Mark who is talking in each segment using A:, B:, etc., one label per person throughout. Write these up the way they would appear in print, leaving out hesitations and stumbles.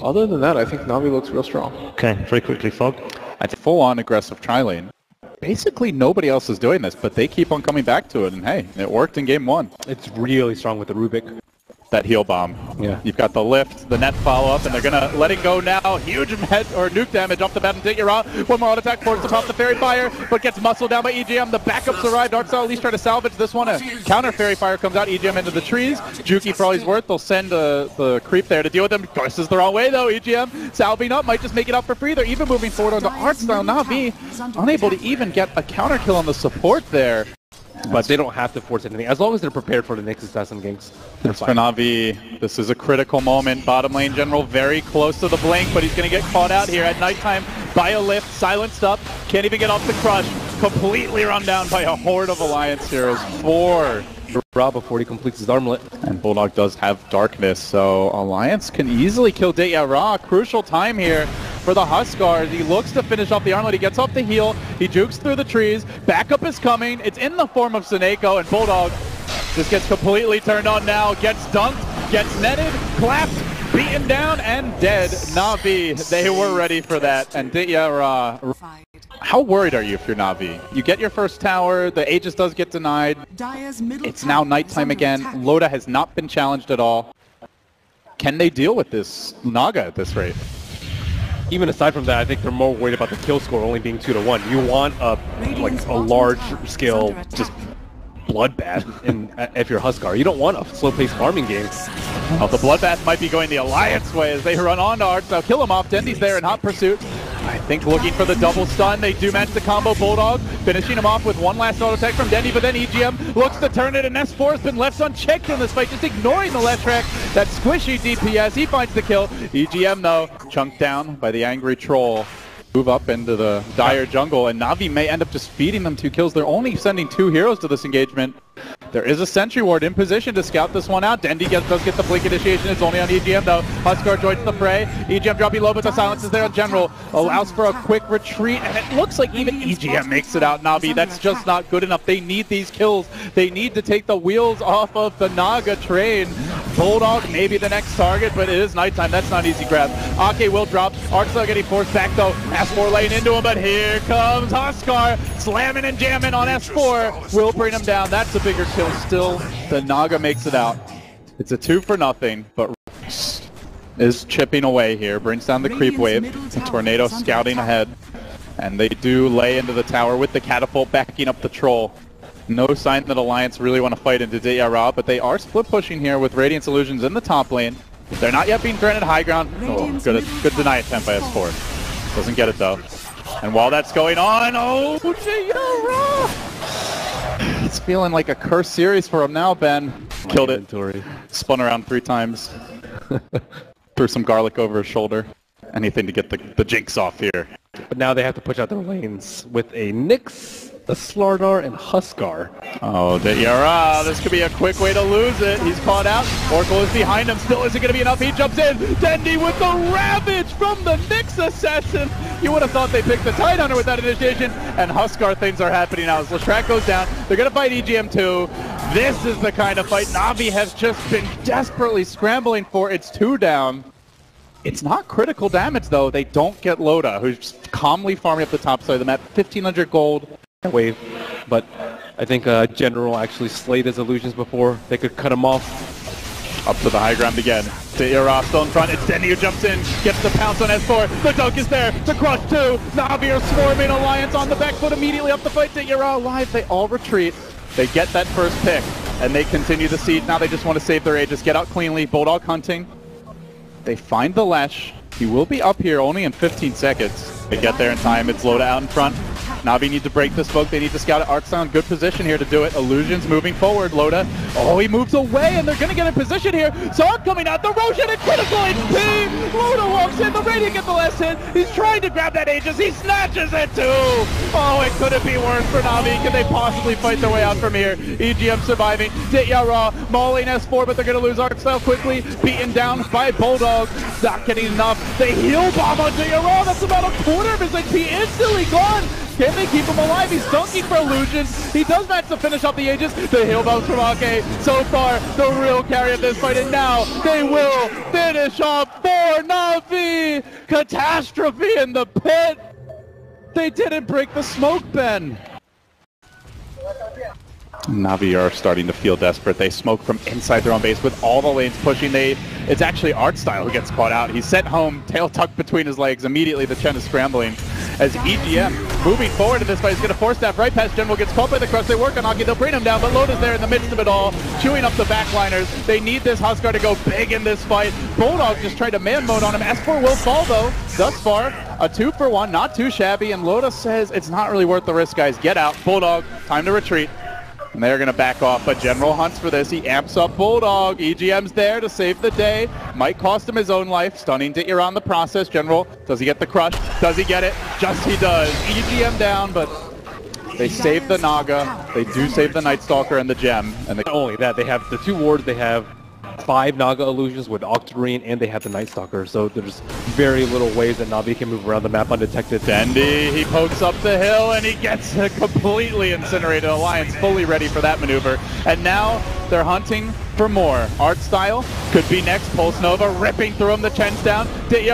A: Other than that, I think NaVi looks real strong.
B: Okay, very quickly, Fog.
C: I think full-on aggressive tri-lane. Basically, nobody else is doing this, but they keep on coming back to it, and hey, it worked in game 1.
A: It's really strong with the Rubik.
C: That heal bomb.
A: Yeah.
C: You've got the lift, the net follow-up, and they're going to let it go now. Huge nuke damage off the bat and take your out. One more auto attack forces to pop the Fairy Fire, but gets muscled down by EGM. The backups arrive. Darkstyle at least try to salvage this one. A counter Fairy Fire comes out. EGM into the trees. Juki, for all he's worth, they'll send the creep there to deal with them. Courses the wrong way, though. EGM salving up, might just make it out for free. They're even moving forward on the Artstyle. NaVi unable to even get a counter kill on the support there.
A: But they don't have to force anything. As long as they're prepared for the next assassin ganks.
C: It's for NaVi. This is a critical moment. Bottom lane general very close to the blink, but he's going to get caught out here at nighttime by a lift. Silenced up. Can't even get off the crush. Completely run down by a horde of Alliance heroes. 4.
A: Ra before he completes his armlet.
C: And Bulldog does have darkness, so Alliance can easily kill Daya Ra. Crucial time here for the Huskars. He looks to finish off the armlet. He gets off the heal. He jukes through the trees. Backup is coming. It's in the form of Seneko, and Bulldog just gets completely turned on now. Gets dunked, gets netted, clapped, beaten down, and dead. NaVi, they were ready for that. And Daya Ra. How worried are you if you're NaVi? You get your first tower, the Aegis does get denied. It's now nighttime again. Loda has not been challenged at all. Can they deal with this Naga at this rate?
A: Even aside from that, I think they're more worried about the kill score only being 2-1. You want a large scale just bloodbath if you're Huskar. You don't want a slow-paced farming game.
C: Well, the bloodbath might be going the Alliance way as they run on to Arts. They'll kill him off. Dendy's there in hot pursuit. I think looking for the double stun. They do manage to combo Bulldog, finishing him off with one last auto attack from Dendy, but then EGM looks to turn it, and S4 has been left unchecked in this fight, just ignoring the left track. That squishy DPS, he finds the kill. EGM, though, chunked down by the angry troll. Move up into the dire jungle, and NaVi may end up just feeding them 2 kills. They're only sending 2 heroes to this engagement. There is a sentry ward in position to scout this one out. Dendy does get the blink initiation. It's only on EGM though. Huskar joins the fray. EGM dropping low, but the silence is there on general. Allows for a quick retreat, and it looks like even EGM makes it out. NaVi, that's just not good enough. They need these kills. They need to take the wheels off of the Naga train. Bulldog maybe the next target, but it is nighttime. That's not an easy grab. Ake will drop. Arcelo getting forced back though. S4 laying into him, but here comes Huskar slamming and jamming on S4. Will bring him down. That's a bigger kill still. The Naga makes it out. It's a 2-0, but is chipping away here. Brings down the creep wave. The Tornado scouting ahead. And they do lay into the tower with the catapult backing up the troll. No sign that Alliance really want to fight into Daya Ra, but they are split pushing here with Radiance Illusions in the top lane. They're not yet being threatened high ground. Oh, good deny attempt by S4. Doesn't get it though. And while that's going on, oh, Daya Ra! It's feeling like a cursed series for him now, Ben. Killed it. Spun around 3 times. Threw some garlic over his shoulder. Anything to get the jinx off here.
A: But now they have to push out their lanes with a Nyx, a Slardar, and Huskar.
C: Oh, Daya Ra, this could be a quick way to lose it. He's caught out. Oracle is behind him. Still isn't going to be enough. He jumps in. Dendy with the Ravage from the Nyx Assassin. You would have thought they picked the Tidehunter with that initiation. And Huskar things are happening now as Leshrac goes down. They're going to fight EGM too. This is the kind of fight NaVi has just been desperately scrambling for. It's 2 down. It's not critical damage though. They don't get Loda, who's just calmly farming up the top side of the map. 1,500 gold.
A: Wave, but I think General actually slayed his illusions before they could cut him off.
C: Up to the high ground again. Daya Ra still in front. It's Denny who jumps in, gets the pounce on S4. The dunk is there. The crush too. NaVi are swarming. Alliance on the back foot immediately up the fight. Daya Ra alive. They all retreat. They get that first pick, and they continue the siege. Now they just want to save their Aegis, get out cleanly. Bulldog hunting. They find the Lesh. He will be up here only in 15 seconds. They get there in time. It's Loda out in front. NaVi need to break the smoke. They need to scout it. Artstyle in good position here to do it. Illusions moving forward. Loda. Oh, he moves away, and they're going to get in position here. Sark coming out. The Roshan and critical HP. Loda walks in. The Radiant get the last hit. He's trying to grab that Aegis. He snatches it too. Oh, it couldn't be worse for NaVi. Can they possibly fight their way out from here? EGM surviving. Daya Ra mauling S4, but they're going to lose Artstyle quickly. Beaten down by Bulldog. Not getting enough. They heal bomb on Daya Ra. That's about a quarter of his HP instantly gone. Can they keep him alive? He's dunking for illusions. He does manage to finish off the Aegis. The heal bounce from Ake. So far, the real carry of this fight. And now they will finish off for NaVi. Catastrophe in the pit! They didn't break the smoke, Ben! NaVi are starting to feel desperate. They smoke from inside their own base with all the lanes pushing. It's actually Artstyle who gets caught out. He's sent home, tail tucked between his legs. Immediately the Chen is scrambling as EGM moving forward in this fight. He's going to force that right past General, gets caught by the crush. They work on Aki, they'll bring him down, but Loda's there in the midst of it all, chewing up the backliners. They need this Huskar to go big in this fight. Bulldog just tried to man mode on him. S4 will fall though. Thus far, a 2-for-1, not too shabby, and Loda says it's not really worth the risk, guys. Get out. Bulldog, time to retreat. And they're going to back off, but General hunts for this. He amps up Bulldog. EGM's there to save the day. Might cost him his own life. Stunning to Ira on the process. General, does he get the crush? Does he get it? Just he does. EGM down, but they save the Naga. They do save the Night Stalker and the Gem. And
A: Not only that, they have the 2 wards, they have 5 Naga illusions with Octarine, and they have the Night Stalker, so there's very little ways that NaVi can move around the map undetected.
C: Dendi, he pokes up the hill and he gets completely incinerated. Alliance fully ready for that maneuver. And now they're hunting for more. Artstyle could be next. Pulse Nova ripping through him. The Chen's down.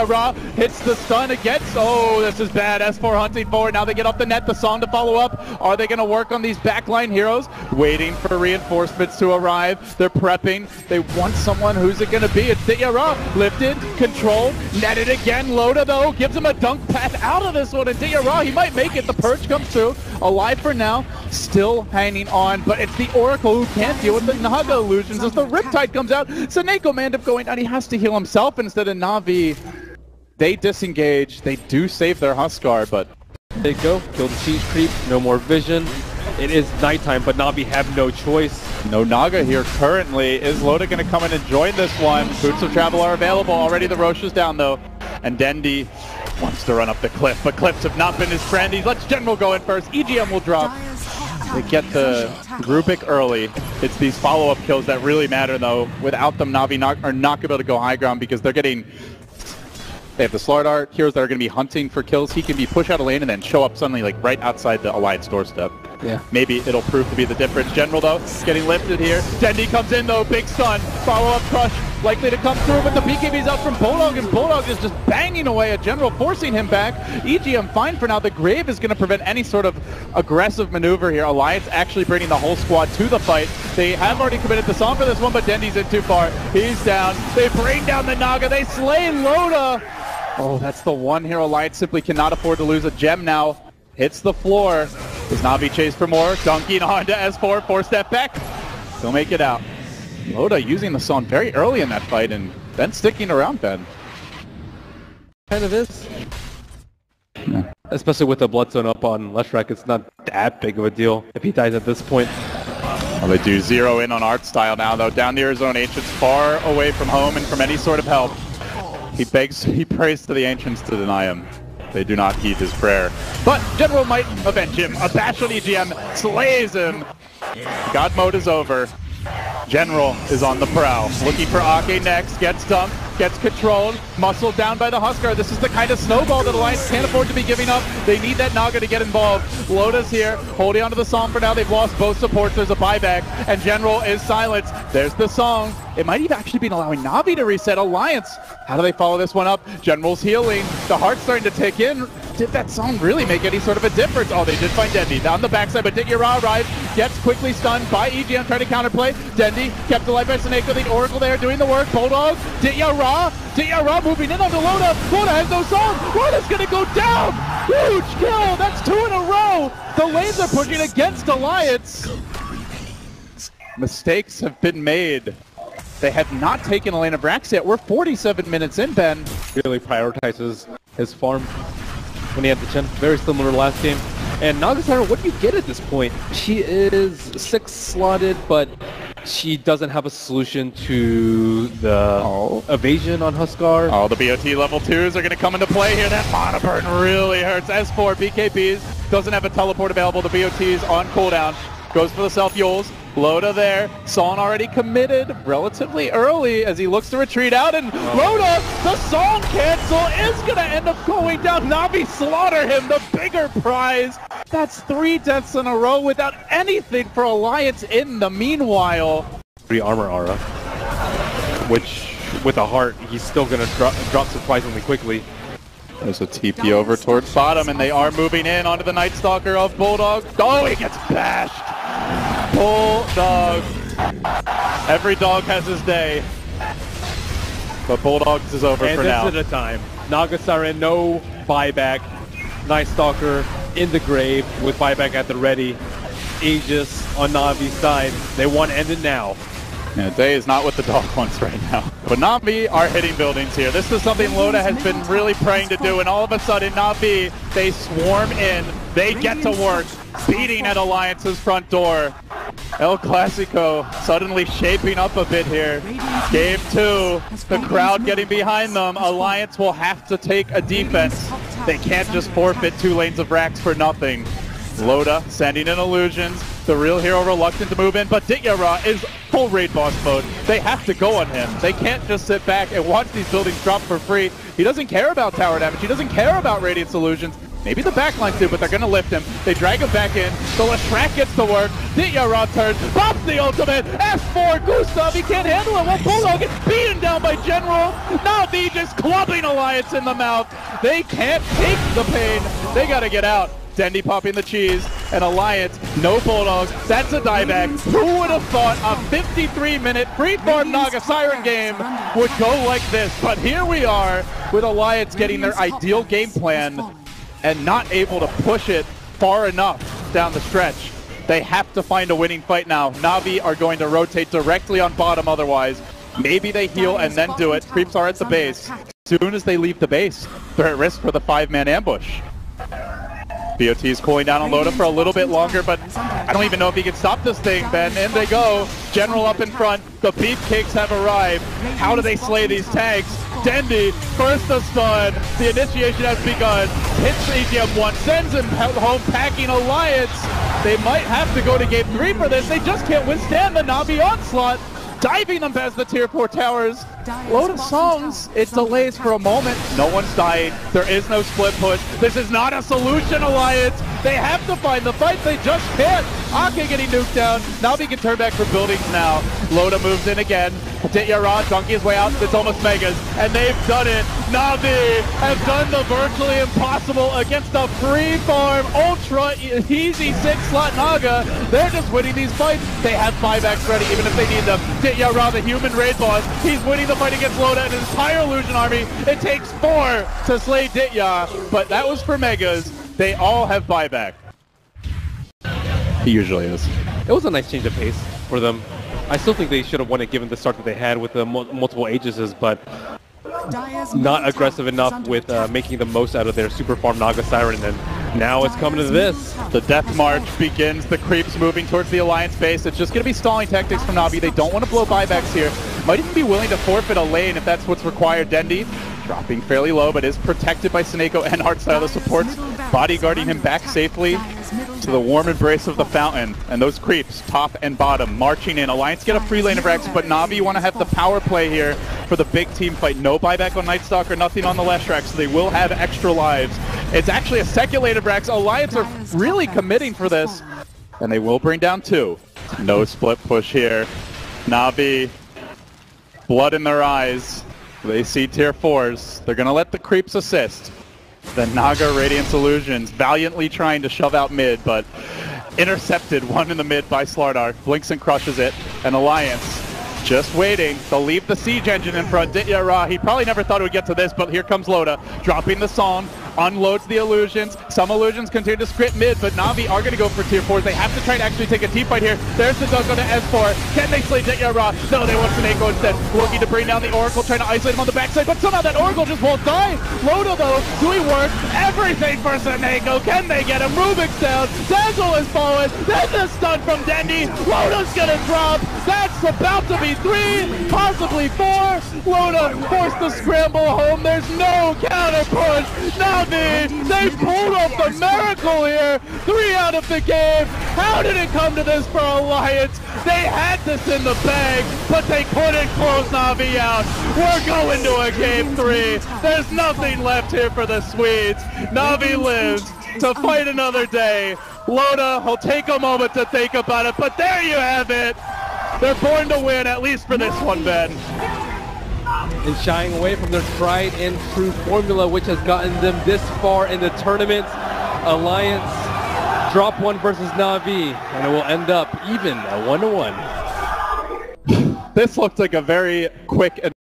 C: Ra hits the stun against. Oh, this is bad. S4 hunting forward. Now they get off the net. The song to follow up. Are they going to work on these backline heroes? Waiting for reinforcements to arrive. They're prepping. They want someone. Who's it going to be? It's Ra. Lifted, controlled, netted again. Loda, though, gives him a dunk path out of this one. And Ra, he might make it. The Purge comes through. Alive for now. Still hanging on. But it's the Oracle who can't deal with the Naga illusions. As the Riptide comes out, Seneko may end up going down. He has to heal himself instead of NaVi. They disengage. They do save their Huskar, but
A: They go, kill the cheese creep, no more vision. It is nighttime, but NaVi have no choice.
C: no Naga here currently. Is Loda going to come in and join this one? Boots of Travel are available. Already the Roche is down, though. And Dendi wants to run up the cliff, but cliffs have not been his friend. He lets General go in first. EGM will drop. They get the Rubik early. It's these follow-up kills that really matter, though. Without them, NaVi are not going to be able to go high ground because they're getting... They have the Slard Art. Heroes that are going to be hunting for kills. He can be pushed out of lane and then show up suddenly like right outside the Alliance doorstep.
A: Yeah.
C: Maybe it'll prove to be the difference. General, though, getting lifted here. Dendi comes in, though. Big stun. Follow-up crush. Likely to come through, but the BKB's out from Bulldog, and Bulldog is just banging away at General, forcing him back. EGM fine for now. The Grave is going to prevent any sort of aggressive maneuver here. Alliance actually bringing the whole squad to the fight. They have already committed the song for this one, but Dendi's in too far. He's down. They bring down the Naga. They slay Loda. Oh, that's the one here. Alliance simply cannot afford to lose. A Gem now hits the floor. Does NaVi chase for more? Dunking on to S4. 4-step back. They'll make it out. Loda using the song very early in that fight and then sticking around, Ben.
A: Kind of is. Yeah. Especially with the Bloodstone up on Leshrac, it's not that big of a deal if he dies at this point.
C: Well, they do zero in on Artstyle now, though. Down near his own Ancients, far away from home and from any sort of help. He prays to the Ancients to deny him. They do not heed his prayer. But General might avenge him. A bash on EGM slays him. God mode is over. General is on the prowl. Looking for Ake next. Gets dumped. Gets controlled. Muscled down by the Huskar. This is the kind of snowball that Alliance can't afford to be giving up. They need that Naga to get involved. Loda's here. Holding onto the song for now. They've lost both supports. There's a buyback. And General is silenced. There's the song. It might have actually been allowing NaVi to reset. Alliance. How do they follow this one up? General's healing. The heart's starting to tick in. Did that song really make any sort of a difference? Oh, they did find Dendi down the backside, but Ra arrives, gets quickly stunned by EGM, trying to counterplay. Dendi kept alive by Seneko, the Oracle there doing the work. Bulldog, Ra moving in onto Loda. Loda has no song. Loda's gonna go down. Huge kill. That's 2 in a row. The lanes are pushing against Alliance. Mistakes have been made. They have not taken a lane of Rax yet. We're 47 minutes in, Ben.
A: Really prioritizes his farm when he had the Chen. Very similar to last game. And Nagasara, what do you get at this point? She is 6 slotted, but she doesn't have a solution to the evasion on Huskar.
C: Oh, the BOT level 2s are going to come into play here. That mana burn really hurts. S4, BKBs, doesn't have a teleport available. The BOT's on cooldown. Goes for the self-Yules. Loda there. Song already committed relatively early as he looks to retreat out. And Loda, the song cancel is going to end up going down. NaVi slaughter him, the bigger prize. That's 3 deaths in a row without anything for Alliance in the meanwhile.
A: 3 armor aura, which with a heart, he's still going to drop surprisingly quickly.
C: There's a TP over towards bottom, and they are moving in onto the Night Stalker of Bulldog. Oh, he gets bashed! Bulldog. Every dog has his day. But Bulldogs is over for now.
A: And this is the time. Naga Siren, no buyback. Night Stalker in the grave with buyback at the ready. Aegis on Navi's side. They want to end it now.
C: Yeah, day is not what the dog wants right now. But NaVi are hitting buildings here. This is something Loda has been really praying to do, and all of a sudden NaVi, they swarm in. They get to work, beating at Alliance's front door. El Clasico suddenly shaping up a bit here. Game 2, the crowd getting behind them. Alliance will have to take a defense. They can't just forfeit 2 lanes of racks for nothing. Loda sending in illusions. The real hero reluctant to move in, but Dityara is full raid boss mode. They have to go on him. They can't just sit back and watch these buildings drop for free. He doesn't care about tower damage. He doesn't care about radiant solutions. Maybe the backlines do, but they're going to lift him. They drag him back in. The Leshrac gets to work. Dityara turns, pops the ultimate. F4, Gustav, he can't handle it. Well, Bulldog gets beaten down by General. NaVi just clubbing Alliance in the mouth. They can't take the pain. They got to get out. Dendi popping the cheese, and Alliance, no Bulldogs. That's a dieback. Who would have thought a 53-minute free-farm Naga Siren game would go like this? But here we are with Alliance getting their ideal game plan and not able to push it far enough down the stretch. They have to find a winning fight now. NaVi are going to rotate directly on bottom otherwise. Maybe they heal and then do it. Creeps are at the base. As soon as they leave the base, they're at risk for the 5-man ambush. BOT is cooling down on Loda for a little bit longer, but I don't even know if he can stop this thing, Ben. In they go. General up in front. The beefcakes have arrived. How do they slay these tanks? Dendi, first the stun. The initiation has begun. Hits EGM1, sends him home, packing Alliance. They might have to go to game 3 for this. They just can't withstand the NaVi onslaught. Diving them past the tier 4 towers. Loda songs, it delays for a moment. No one's dying. There is no split push. This is not a solution, Alliance. They have to find the fight. They just can't. Ake getting nuked down. NaVi can turn back for buildings now. Loda moves in again. Dityara, donkey his way out. It's almost Megas. And they've done it. NaVi have done the virtually impossible against a free-farm, ultra easy 6-slot Naga. They're just winning these fights. They have buybacks ready even if they need them. Dityara, the human raid boss. He's winning the fight against Loda and his entire illusion army. It takes 4 to slay Ditya, but that was for Megas. They all have buyback. He usually is.
A: It was a nice change of pace for them. I still think they should have won it given the start that they had with the multiple Aegises, but not aggressive enough with making the most out of their super farm Naga Siren, and now it's coming to this.
C: The death march begins, the creeps moving towards the Alliance base. It's just going to be stalling tactics from NaVi. They don't want to blow buybacks here. Might even be willing to forfeit a lane if that's what's required. Dendi dropping fairly low, but is protected by Snako and Artstyle. The supports bodyguarding him back safely to the warm embrace of the fountain. And those creeps, top and bottom, marching in. Alliance get a free lane of Rex, but NaVi want to have the power play here for the big team fight. No buyback on Night Stalker, nothing on the Leshrac, so they will have extra lives. It's actually a second lane of Rex. Alliance are really committing for this, and they will bring down 2. No split push here. NaVi, blood in their eyes. They see tier 4s. They're going to let the creeps assist. The Naga Radiance Illusions valiantly trying to shove out mid, but intercepted one in the mid by Slardar. Blinks and crushes it. And Alliance just waiting. They'll leave the siege engine in front. Dityara, he probably never thought it would get to this, but here comes Loda. Dropping the song, unloads the illusions. Some illusions continue to script mid, but NaVi are going to go for tier 4s. They have to try and actually take a team fight here. There's the dunk on the S4. Can they slay Dityara? No, they want Snako instead. Looking to bring down the Oracle, trying to isolate him on the backside, but somehow that Oracle just won't die. Loda, though, doing work. Everything for Snako. Can they get him? Rubik's down. Dazzle is falling. Then the stun from Dendi. Loda's going to drop. That's about to be 3, possibly 4. Loda forced to scramble home. There's no counter push. NaVi, they pulled off the miracle here. 3 out of the game. How did it come to this for Alliance? They had this in the bag, but they couldn't close NaVi out. We're going to a game 3. There's nothing left here for the Swedes. NaVi lives to fight another day. Loda will take a moment to think about it, but there you have it. They're born to win, at least for this one, Ben.
B: and shying away from their tried and true formula, which has gotten them this far in the tournament. Alliance drop one versus NaVi, and it will end up even at 1-1.
C: This looked like a very quick and